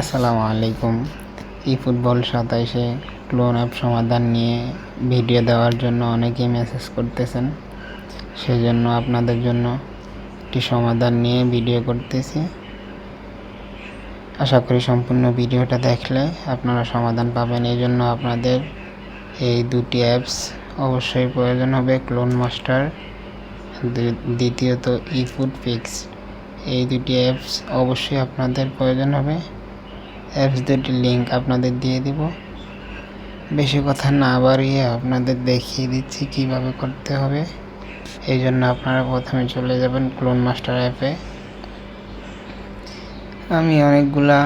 আসসালামু আলাইকুম। Football 27-এ clone app সমাধান নিয়ে ভিডিও দেওয়ার জন্য অনেকেই মেসেজ করতেছেন, সেজন্য আপনাদের জন্য একটি সমাধান নিয়ে ভিডিও করতেছি। আশা করি সম্পূর্ণ ভিডিওটা দেখলে আপনারা সমাধান পাবেন। এই জন্য আপনাদের এই দুটি অ্যাপস অবশ্যই প্রয়োজন হবে, ক্লোন মাস্টার, দ্বিতীয়ত ফুড ফিক্স। এই দুটি অ্যাপস অবশ্যই আপনাদের প্রয়োজন হবে। অ্যাপস দুটির লিঙ্ক আপনাদের দিয়ে দিব। বেশি কথা না বাড়িয়ে আপনাদের দেখিয়ে দিচ্ছি কিভাবে করতে হবে। এই জন্য আপনারা প্রথমে চলে যাবেন ক্লোন মাস্টার অ্যাপে। আমি অনেকগুলা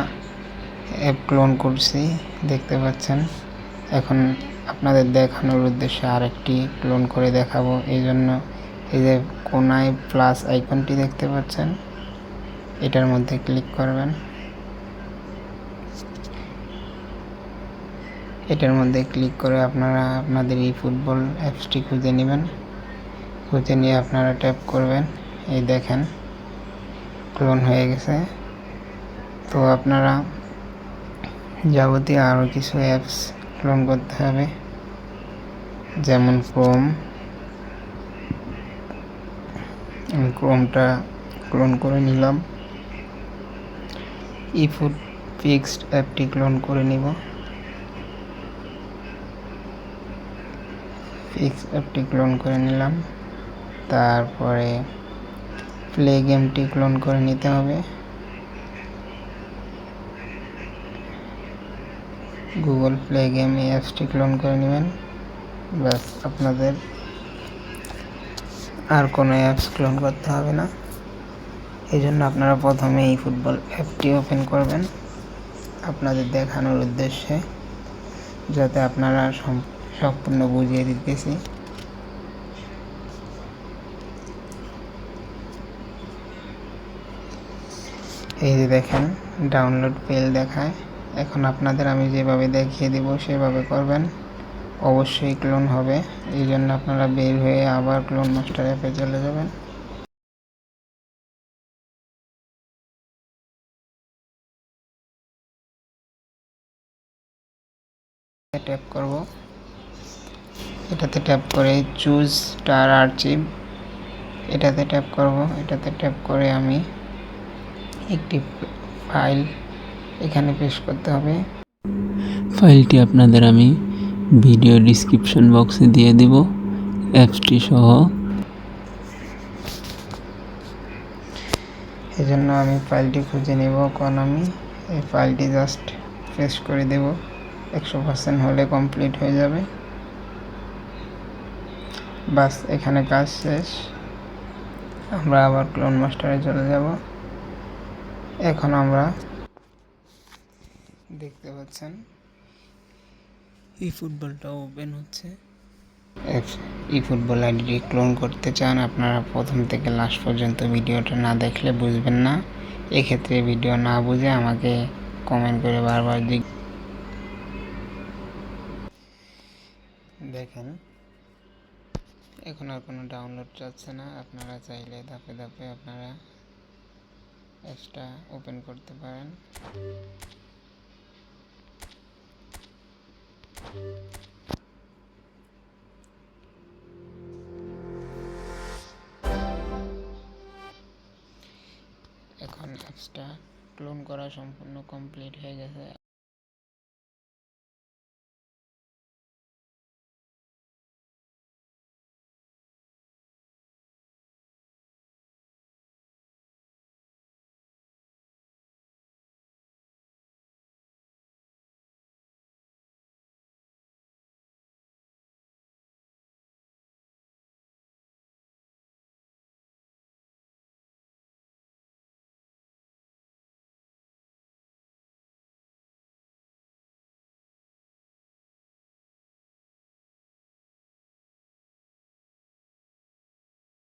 অ্যাপ ক্লোন করছি, দেখতে পাচ্ছেন। এখন আপনাদের দেখানোর উদ্দেশ্যে আরেকটি ক্লোন করে দেখাবো। এই জন্য এই যে কোনায় প্লাস আইকনটি দেখতে পাচ্ছেন, এটার মধ্যে ক্লিক করবেন। এটার মধ্যে ক্লিক করে আপনারা আপনাদের এই ফুটবল অ্যাপসটি খুঁজে নেবেন। খুঁজে নিয়ে আপনারা ট্যাপ করবেন। এই দেখেন ক্লোন হয়ে গেছে। তো আপনারা যাবতীয় আরও কিছু অ্যাপস ক্লোন করতে হবে, যেমন ক্রোমটা ক্লোন করে নিলাম। ফুড ফিক্সড অ্যাপটি ক্লোন করে নিব। অ্যাপটি ক্লোন করে নিলাম। তারপরে প্লে গেমটি ক্লোন করে নিতে হবে। গুগল প্লে গেম এই অ্যাপসটি ক্লোন করে নেবেন। ব্যাস, আপনাদের আর কোনো অ্যাপস ক্লোন করতে হবে না। এই জন্য আপনারা প্রথমে এই ফুটবল অ্যাপটি ওপেন করবেন আপনাদের দেখানোর উদ্দেশ্যে, যাতে আপনারা সম্পূর্ণ বুঝিয়ে দিতেছি। এই যে দেখেন ডাউনলোড ফেল দেখায়। এখন আপনাদের আমি যেভাবে দেখিয়ে দিব সেভাবে করবেন, অবশ্যই ক্লোন হবে। এই জন্য আপনারা বের হয়ে আবার ক্লোন মাস্টার অ্যাপে চলে যাবেন। ট্যাপ করব, এটাতে ট্যাপ করে চুজ স্টার আর্চিভ, এটাতে ট্যাপ করব। এটাতে ট্যাপ করে আমি একটি ফাইল এখানে পেস্ট করতে হবে। ফাইলটি আপনাদের আমি ভিডিও ডিসক্রিপশন বক্সে দিয়ে দিব, অ্যাপসটি সহ। এই জন্য আমি ফাইলটি খুঁজে নেব। কারণ আমি এই ফাইলটি জাস্ট পেস্ট করে দেব, 100% হলে কমপ্লিট হয়ে যাবে। বাস, এখানে কাজ শেষ। আমরা আবার ক্লোন মাস্টারে চলে যাব। এখন আমরা দেখতে পাচ্ছেন ফুটবলটা ওপেন হচ্ছে। ফুটবল আইডিটি ক্লোন করতে চান আপনারা, প্রথম থেকে লাস্ট পর্যন্ত ভিডিওটা না দেখলে বুঝবেন না। এক্ষেত্রে ভিডিও না বুঝে আমাকে কমেন্ট করে বারবার দেখেন এখন আর কোনো ডাউনলোড চাচ্ছে না। আপনারা চাইলে ধাপে ধাপে আপনারা অ্যাপসটা ওপেন করতে পারেন। এখন অ্যাপসটা ক্লোন করা সম্পূর্ণ কমপ্লিট হয়ে গেছে।